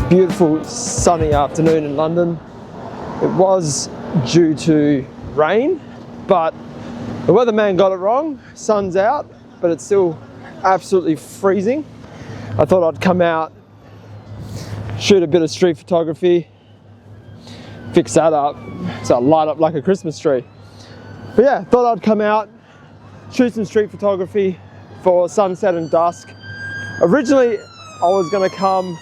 Beautiful sunny afternoon in London. It was due to rain, but the weatherman got it wrong. Sun's out, but it's still absolutely freezing. I thought I'd come out, shoot a bit of street photography, fix that up so I light up like a Christmas tree. But yeah, thought I'd come out, shoot some street photography for sunset and dusk. Originally, I was going to come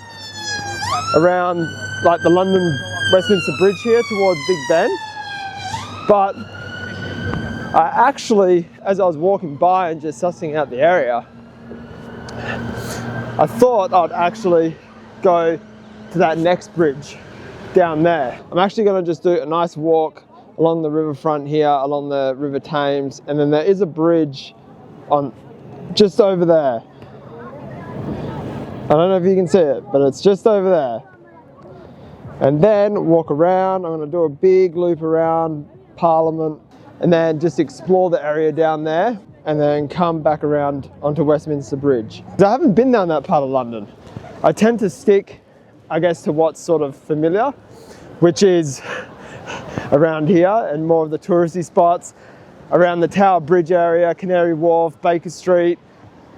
around like the London Westminster Bridge here towards Big Ben, but I actually, as I was walking by and just sussing out the area, I thought I'd actually go to that next bridge down there. I'm actually going to just do a nice walk along the riverfront here, along the River Thames, and then there is a bridge on just over there. I don't know if you can see it, but it's just over there. And then walk around. I'm going to do a big loop around Parliament and then just explore the area down there and then come back around onto Westminster Bridge. I haven't been down that part of London. I tend to stick, I guess, to what's sort of familiar, which is around here and more of the touristy spots, around the Tower Bridge area, Canary Wharf, Baker Street,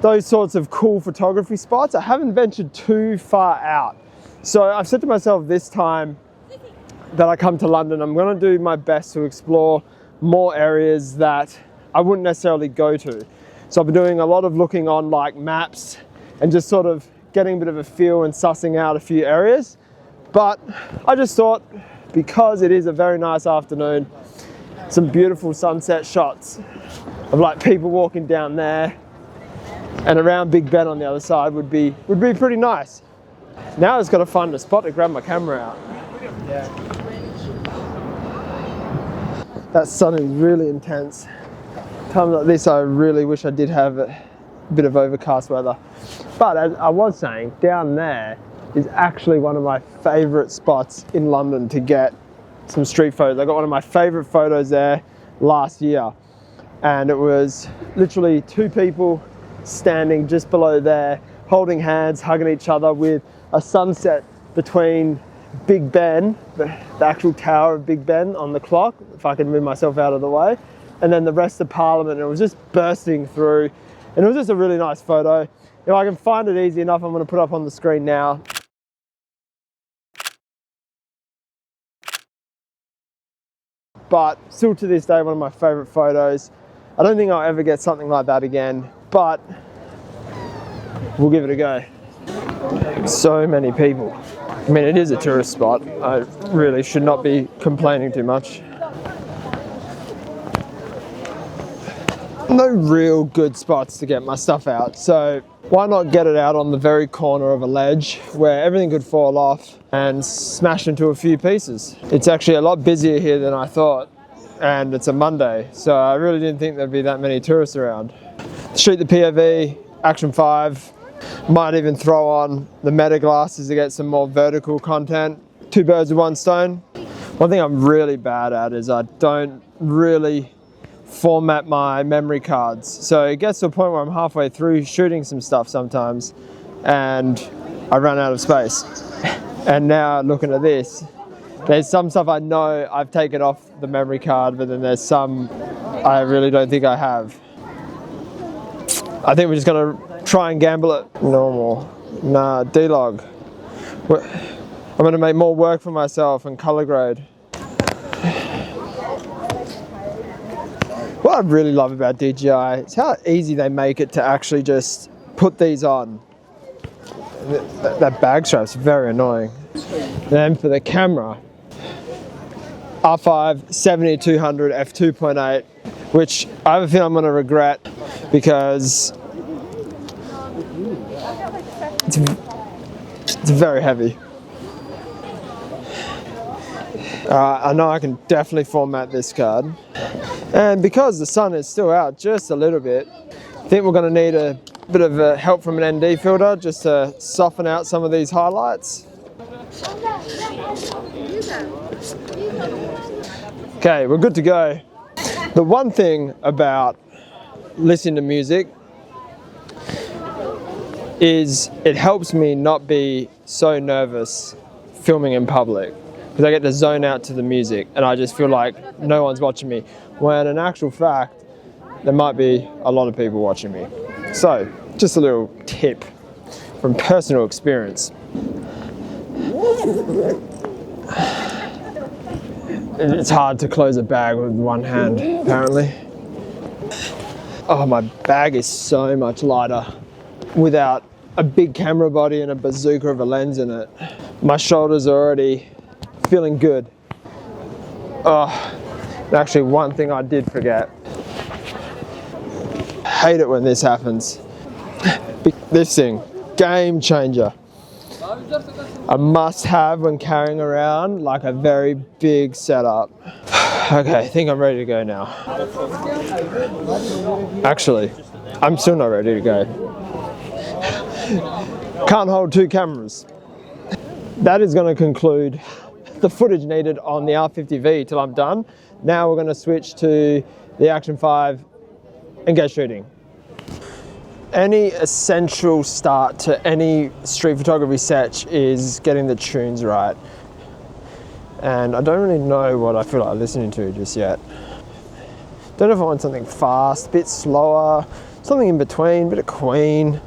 those sorts of cool photography spots. I haven't ventured too far out. So I've said to myself this time that I come to London, I'm going to do my best to explore more areas that I wouldn't necessarily go to. So I've been doing a lot of looking on like maps and just sort of getting a bit of a feel and sussing out a few areas. But I just thought, because it is a very nice afternoon, some beautiful sunset shots of like people walking down there and around Big Ben on the other side would be pretty nice. Now I just got to find a spot to grab my camera out. Yeah. That sun is really intense. Times like this I really wish I did have a bit of overcast weather. But as I was saying, down there is actually one of my favourite spots in London to get some street photos. I got one of my favourite photos there last year, and it was literally two people standing just below there, holding hands, hugging each other with a sunset between Big Ben, the actual tower of Big Ben on the clock, if I can move myself out of the way, and then the rest of Parliament, and it was just bursting through, and it was just a really nice photo. If I can find it easy enough, I'm going to put it up on the screen now. But still to this day, one of my favourite photos. I don't think I'll ever get something like that again, but we'll give it a go. So many people. I mean, it is a tourist spot. I really should not be complaining too much. No real good spots to get my stuff out, so why not get it out on the very corner of a ledge where everything could fall off and smash into a few pieces. It's actually a lot busier here than I thought, and it's a Monday, so I really didn't think there'd be that many tourists around. Shoot the POV, Action 5, might even throw on the meta glasses to get some more vertical content. Two birds with one stone. One thing I'm really bad at is I don't really format my memory cards. So it gets to a point where I'm halfway through shooting some stuff sometimes and I run out of space. And now looking at this, there's some stuff I know I've taken off the memory card, but then there's some I really don't think I have. I think we're just gonna try and gamble it. Normal. Nah, D-log. I'm gonna make more work for myself and color grade. What I really love about DJI is how easy they make it to actually just put these on. That bag strap's very annoying. Then for the camera, R5 70-200 f2.8, which I have a feeling I'm going to regret because it's very heavy. I know I can definitely format this card. And because the sun is still out just a little bit, I think we're going to need a bit of help from an ND filter just to soften out some of these highlights. Okay, we're good to go. The one thing about listening to music is it helps me not be so nervous filming in public, because I get to zone out to the music and I just feel like no one's watching me, when in actual fact there might be a lot of people watching me. So just a little tip from personal experience. It's hard to close a bag with one hand, apparently. Oh, my bag is so much lighter without a big camera body and a bazooka of a lens in it. My shoulders are already feeling good. Oh, actually, one thing I did forget. Hate it when this happens. This thing, game changer. A must have when carrying around like a very big setup. Okay, I think I'm ready to go now. Actually, I'm still not ready to go. Can't hold two cameras. That is going to conclude the footage needed on the R50V till I'm done. Now we're going to switch to the Action 5 and get shooting. Any essential start to any street photography set is getting the tunes right. And I don't really know what I feel like listening to just yet. Don't know if I want something fast, a bit slower, something in between, a bit of Queen.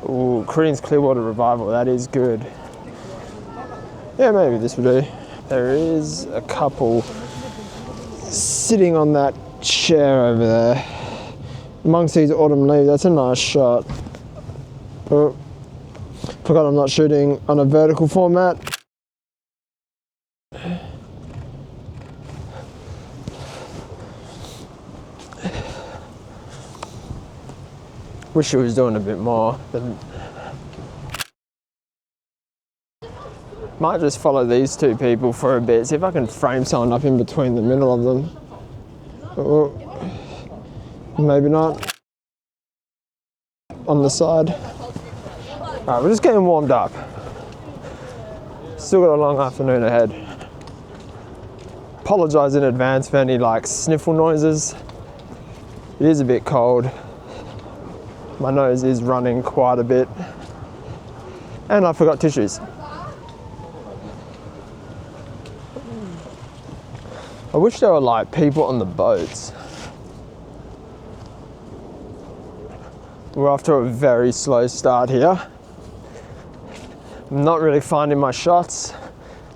Ooh, Creedence Clearwater Revival, that is good. Yeah, maybe this would do. There is a couple sitting on that chair over there amongst these autumn leaves. That's a nice shot. Oh, forgot I'm not shooting on a vertical format. Wish it was doing a bit more. Might just follow these two people for a bit, see if I can frame someone up in between the middle of them. Oh, maybe not. On the side. Alright, we're just getting warmed up. Still got a long afternoon ahead. Apologise in advance for any like sniffle noises. It is a bit cold. My nose is running quite a bit. And I forgot tissues. I wish there were like people on the boats. We're off to a very slow start here. I'm not really finding my shots,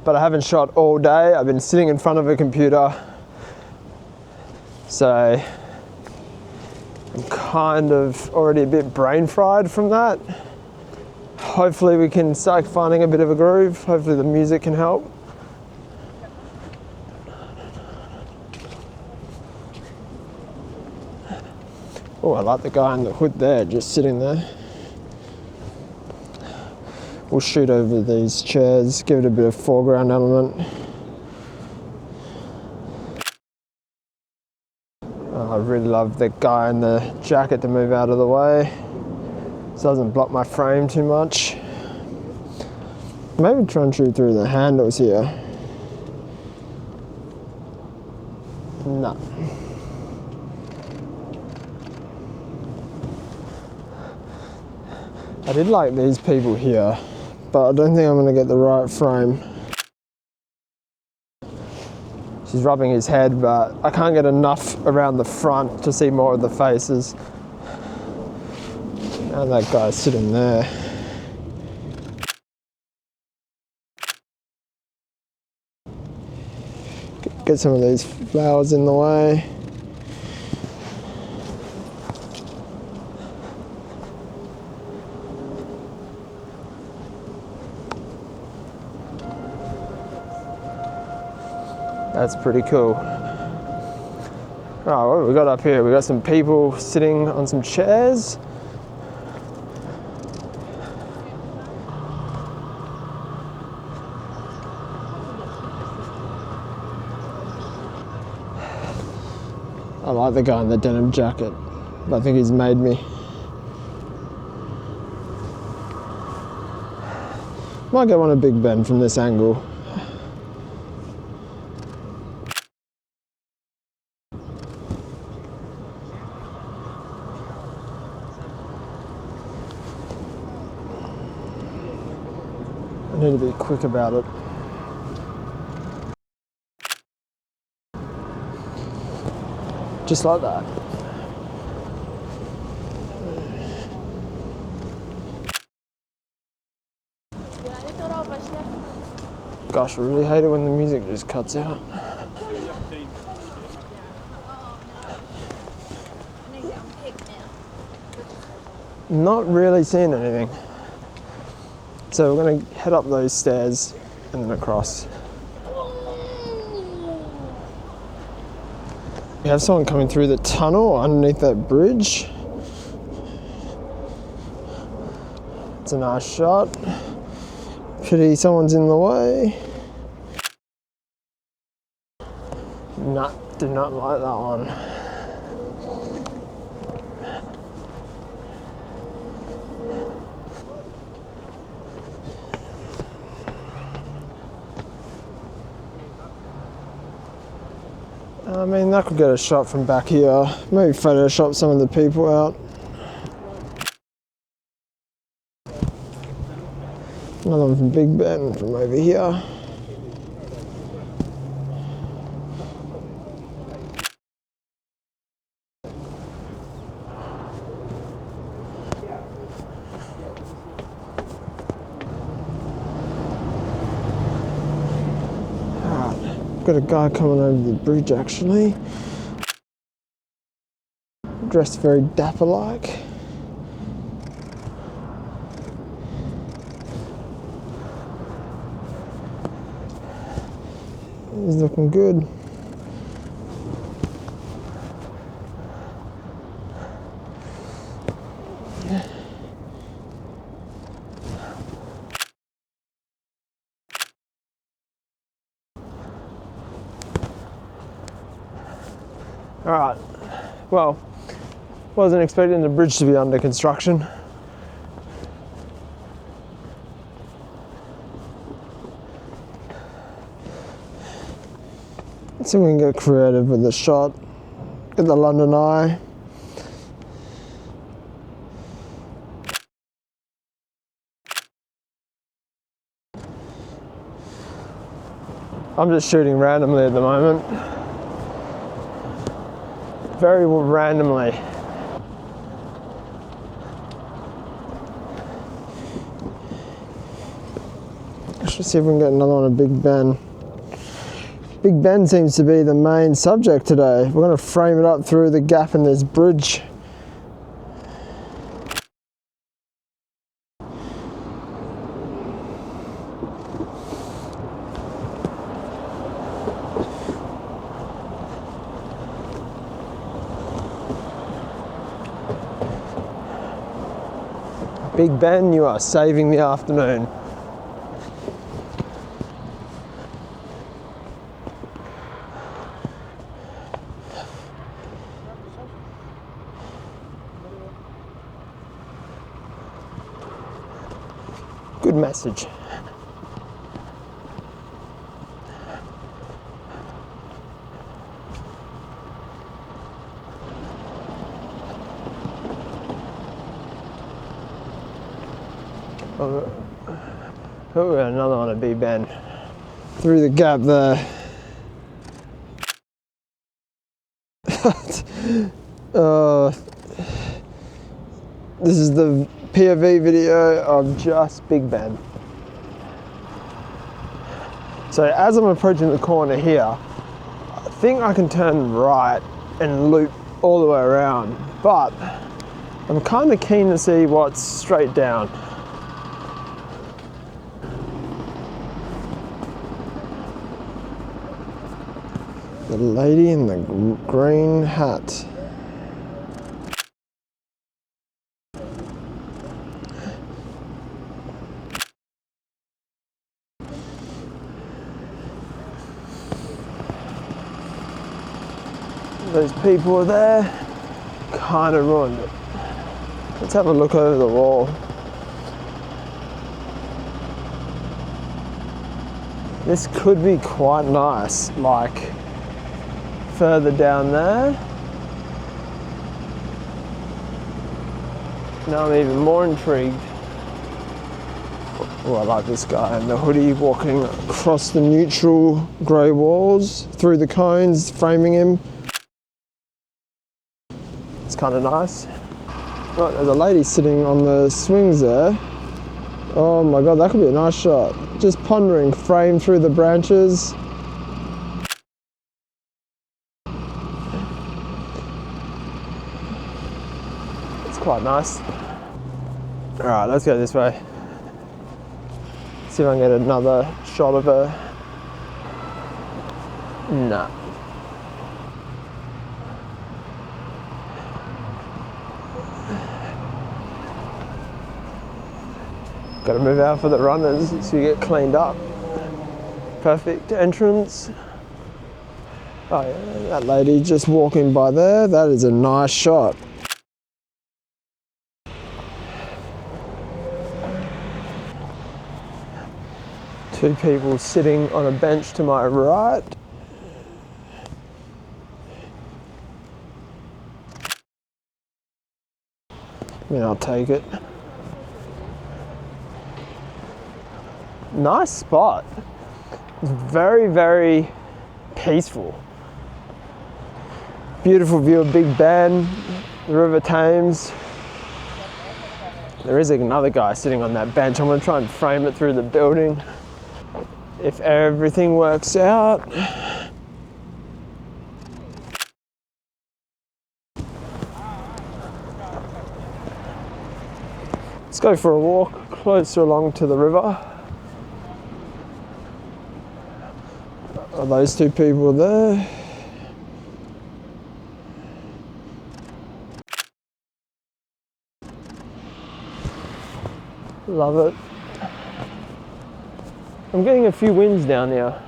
but I haven't shot all day. I've been sitting in front of a computer. So I'm kind of already a bit brain fried from that. Hopefully we can start finding a bit of a groove. Hopefully the music can help. Oh, I like the guy in the hood there, just sitting there. We'll shoot over these chairs, give it a bit of foreground element. Oh, I really love the guy in the jacket to move out of the way, so it doesn't block my frame too much. Maybe try and shoot through the handles here. No. I did like these people here, but I don't think I'm going to get the right frame. She's rubbing his head, but I can't get enough around the front to see more of the faces. And that guy's sitting there. Get some of these flowers in the way. That's pretty cool. Oh, what have we got up here? We got some people sitting on some chairs. I like the guy in the denim jacket. I think he's made me. Might get one of Big Ben from this angle. need to be quick about it. Just like that. Gosh, I really hate it when the music just cuts out. Not really seeing anything. So we're going to head up those stairs and then across. We have someone coming through the tunnel underneath that bridge. It's a nice shot. Pity someone's in the way. Nah, do not like that one. I mean, that could get a shot from back here. Maybe Photoshop some of the people out. Another one from Big Ben from over here. Got a guy coming over the bridge actually. Dressed very dapper-like. He's looking good. All right, well, wasn't expecting the bridge to be under construction. Let's see if we can get creative with the shot. Get the London eye. I'm just shooting randomly at the moment. Very randomly. Let's see if we can get another one of Big Ben. Big Ben seems to be the main subject today. We're going to frame it up through the gap in this bridge. Big Ben, you are saving the afternoon. Good message. Oh, another one of Big Ben. Through the gap there. This is the POV video of just Big Ben. So as I'm approaching the corner here, I think I can turn right and loop all the way around, but I'm kind of keen to see what's straight down. The lady in the green hat. Those people are there, kind of ruined it. Let's have a look over the wall. This could be quite nice, like further down there. Now I'm even more intrigued. Oh, I like this guy in the hoodie walking across the neutral grey walls through the cones, framing him. It's kind of nice. Right, there's a lady sitting on the swings there. Oh my god, that could be a nice shot. Just pondering, framed through the branches. It's quite nice. Alright, let's go this way. See if I can get another shot of her. Nah. Got to move out for the runners so you get cleaned up. Perfect entrance. Oh yeah, that lady just walking by there. That is a nice shot. Two people sitting on a bench to my right. I mean, I'll take it. Nice spot. It's very, very peaceful. Beautiful view of Big Ben, the River Thames. There is another guy sitting on that bench. I'm going to try and frame it through the building. If everything works out. Let's go for a walk closer along to the river. Are those two people there? Love it. I'm getting a few winds down here.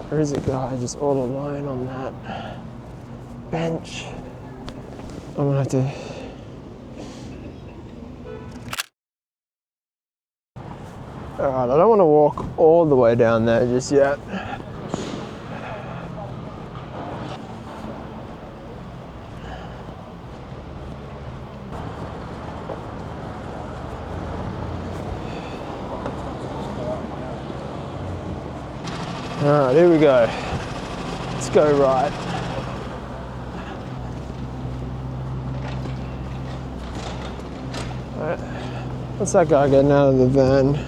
There is a guy just all alone on that bench. I'm gonna have to. Alright, I don't want to walk all the way down there just yet. Alright, here we go. Let's go right. Alright, what's that guy getting out of the van?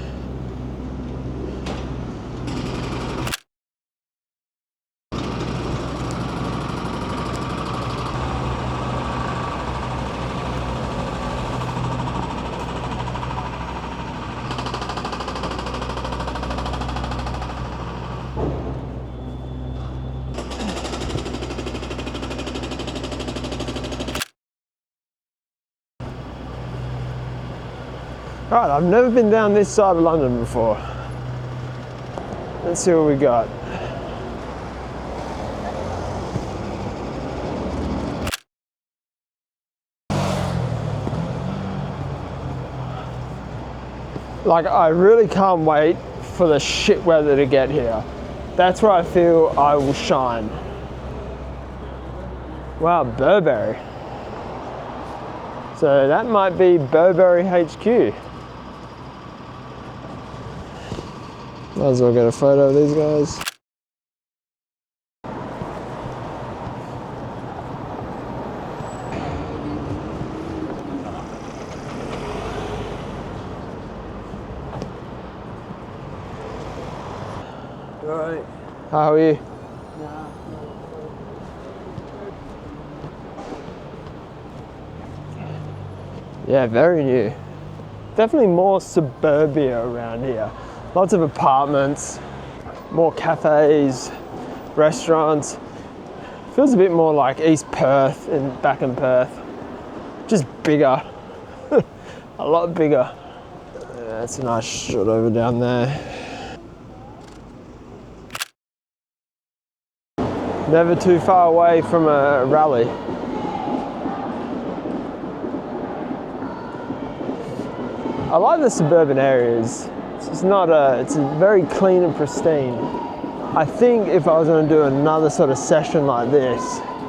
Alright, I've never been down this side of London before. Let's see what we got. Like, I really can't wait for the shit weather to get here. That's where I feel I will shine. Wow, Burberry. So that might be Burberry HQ. Might as well get a photo of these guys. Alright. How are you? Yeah, very new. Definitely more suburbia around here. Lots of apartments, more cafes, restaurants. Feels a bit more like East Perth and back in Perth. Just bigger. A lot bigger. Yeah, that's a nice shot over down there. Never too far away from a rally. I like the suburban areas. It's very clean and pristine. I think if I was going to do another sort of session like this,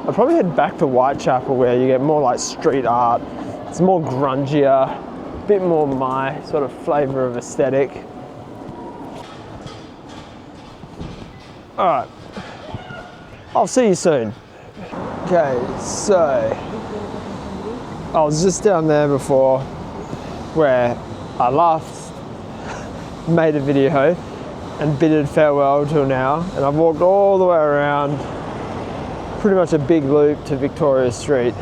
I'd probably head back to Whitechapel where you get more like street art. It's more grungier, a bit more my sort of flavour of aesthetic. All right, I'll see you soon. Okay, so I was just down there before where I last made a video and bidded farewell till now, and I've walked all the way around pretty much a big loop to Victoria Street,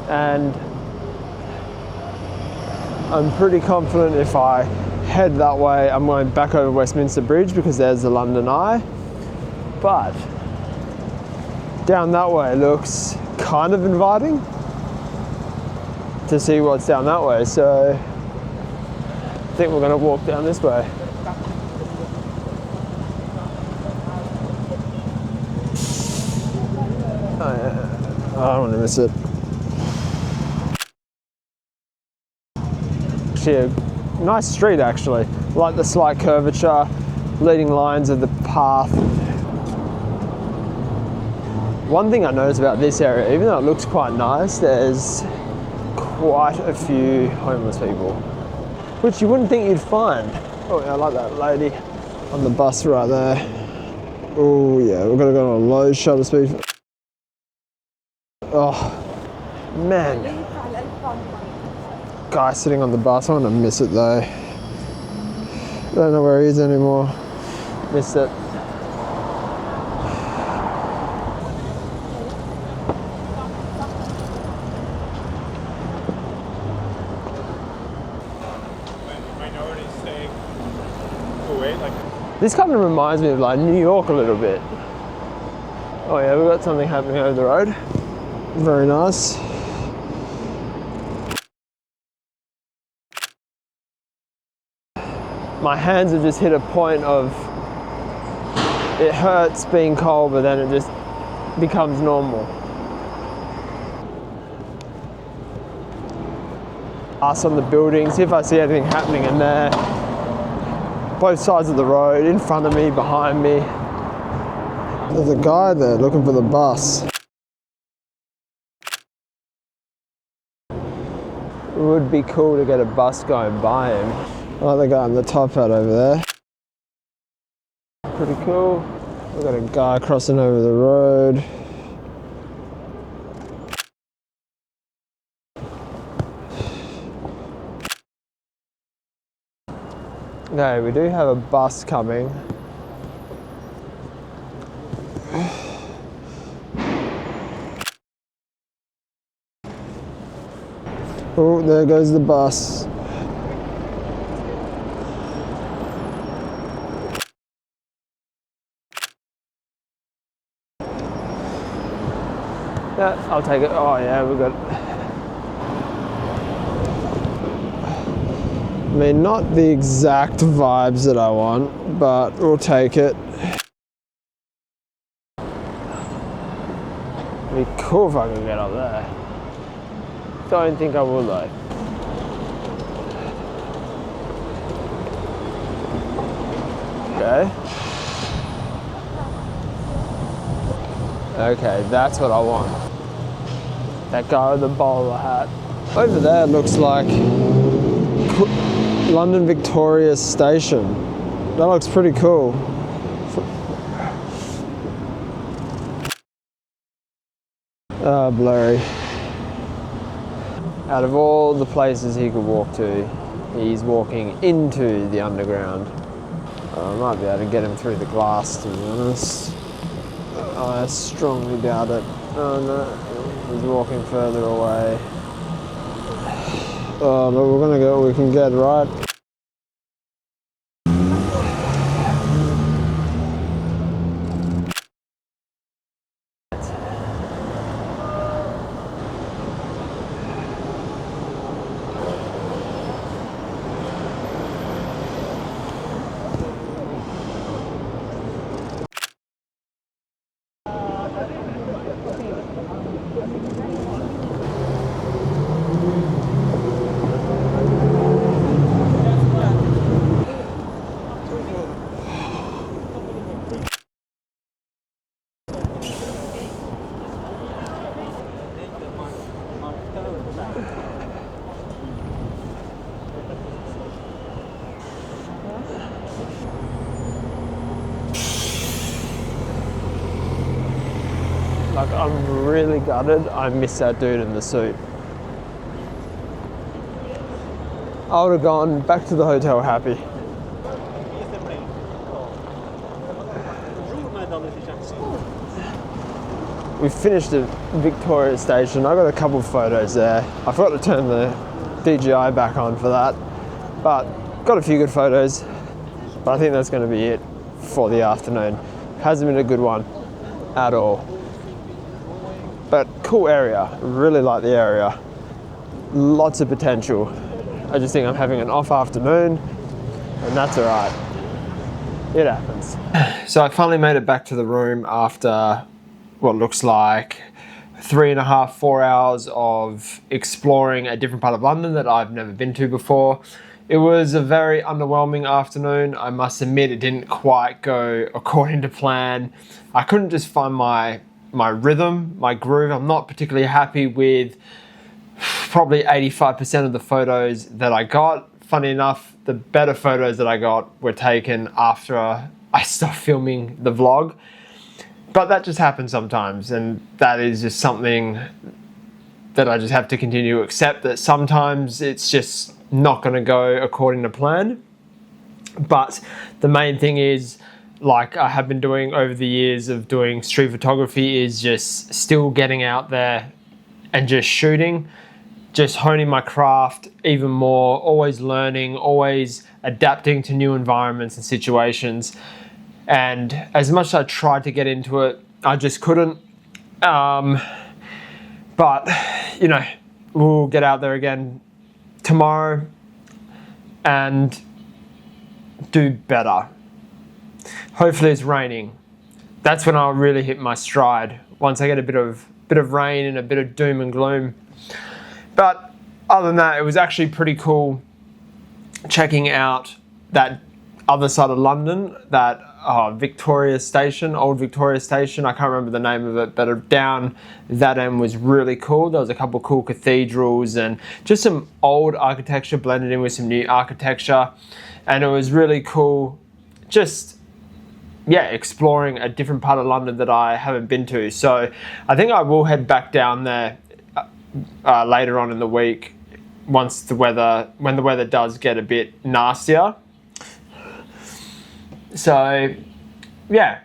and I'm pretty confident if I head that way I'm going back over Westminster Bridge because there's the London Eye, but down that way looks kind of inviting to see what's down that way, so I think we're going to walk down this way. Oh, yeah. I don't want to miss it. Actually, a nice street actually. I like the slight curvature, leading lines of the path. One thing I noticed about this area, even though it looks quite nice, there's quite a few homeless people, which you wouldn't think you'd find. Oh yeah, I like that lady on the bus right there. Oh yeah, we're gonna go on a low shutter speed. Oh man, guy sitting on the bus. I want to miss it though. I don't know where he is anymore. Missed it. Minorities staying away, like This kind of reminds me of like New York a little bit. Oh yeah, we've got something happening over the road. Very nice. My hands have just hit a point of it hurts being cold, but then it just becomes normal. Ask on the buildings, see if I see anything happening in there. Both sides of the road, in front of me, behind me. There's a guy there looking for the bus. It would be cool to get a bus going by him. I like the guy in the top hat over there. Pretty cool. We've got a guy crossing over the road. Okay, we do have a bus coming. Oh, there goes the bus. Yeah, I'll take it. Oh yeah, we've got... I mean, not the exact vibes that I want, but we'll take it. It'd be cool if I could get up there. Don't think I will though. Okay. Okay, that's what I want. That guy with the bowler hat. Over there looks like London Victoria Station. That looks pretty cool. Blurry. Out of all the places he could walk to, he's walking into the underground. I might be able to get him through the glass, to be honest. I strongly doubt it. Oh no, he's walking further away. Oh, but we're gonna get what we can get, right? Like, I'm really gutted I missed that dude in the suit. I would have gone back to the hotel happy. We finished at Victoria Station. I got a couple of photos there. I forgot to turn the DJI back on for that, but got a few good photos. But I think that's going to be it for the afternoon. Hasn't been a good one at all. But cool area, really like the area. Lots of potential. I just think I'm having an off afternoon, and that's all right. It happens. So I finally made it back to the room after what looks like 3.5, 4 hours of exploring a different part of London that I've never been to before. It was a very underwhelming afternoon. I must admit it didn't quite go according to plan. I couldn't just find my rhythm, my groove. I'm not particularly happy with probably 85% of the photos that I got. Funny enough, the better photos that I got were taken after I stopped filming the vlog. But that just happens sometimes, and that is just something that I just have to continue to accept, that sometimes it's just not going to go according to plan. But the main thing is, like I have been doing over the years of doing street photography, is just still getting out there and just shooting, just honing my craft even more, always learning, always adapting to new environments and situations. And as much as I tried to get into it, I just couldn't. But, you know, we'll get out there again tomorrow and do better. Hopefully it's raining. That's when I'll really hit my stride, once I get a bit of rain and a bit of doom and gloom. But other than that, it was actually pretty cool checking out that other side of London, that Victoria Station, old Victoria Station. I can't remember the name of it, but down that end was really cool. There was a couple of cool cathedrals and just some old architecture blended in with some new architecture. And it was really cool just, yeah, exploring a different part of London that I haven't been to. So I think I will head back down there later on in the week when the weather does get a bit nastier. So, yeah,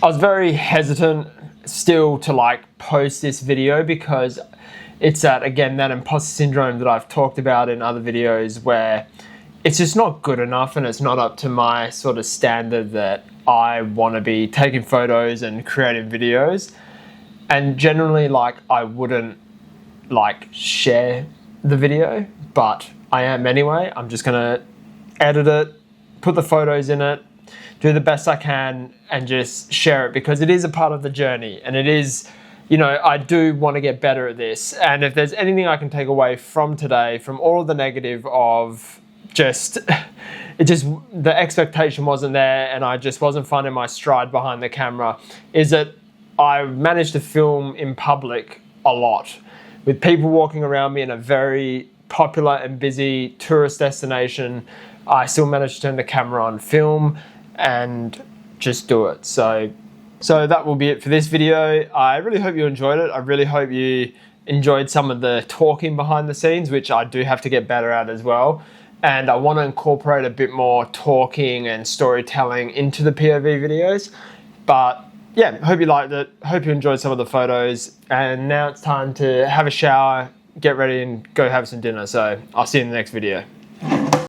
I was very hesitant still to like post this video because it's that imposter syndrome that I've talked about in other videos, where it's just not good enough and it's not up to my sort of standard that I want to be taking photos and creating videos. And generally, like, I wouldn't like share the video, but I am anyway. I'm just gonna edit it, put the photos in it, do the best I can, and just share it, because it is a part of the journey, and it is, you know, I do want to get better at this. And if there's anything I can take away from today, from all of the negative of just, the expectation wasn't there and I just wasn't finding my stride behind the camera, is that I managed to film in public a lot with people walking around me in a very popular and busy tourist destination. I still managed to turn the camera on, film, and just do it. So that will be it for this video. I really hope you enjoyed it. I really hope you enjoyed some of the talking behind the scenes, which I do have to get better at as well. And I want to incorporate a bit more talking and storytelling into the POV videos. But yeah, hope you liked it. Hope you enjoyed some of the photos. And now it's time to have a shower, get ready, and go have some dinner. So I'll see you in the next video.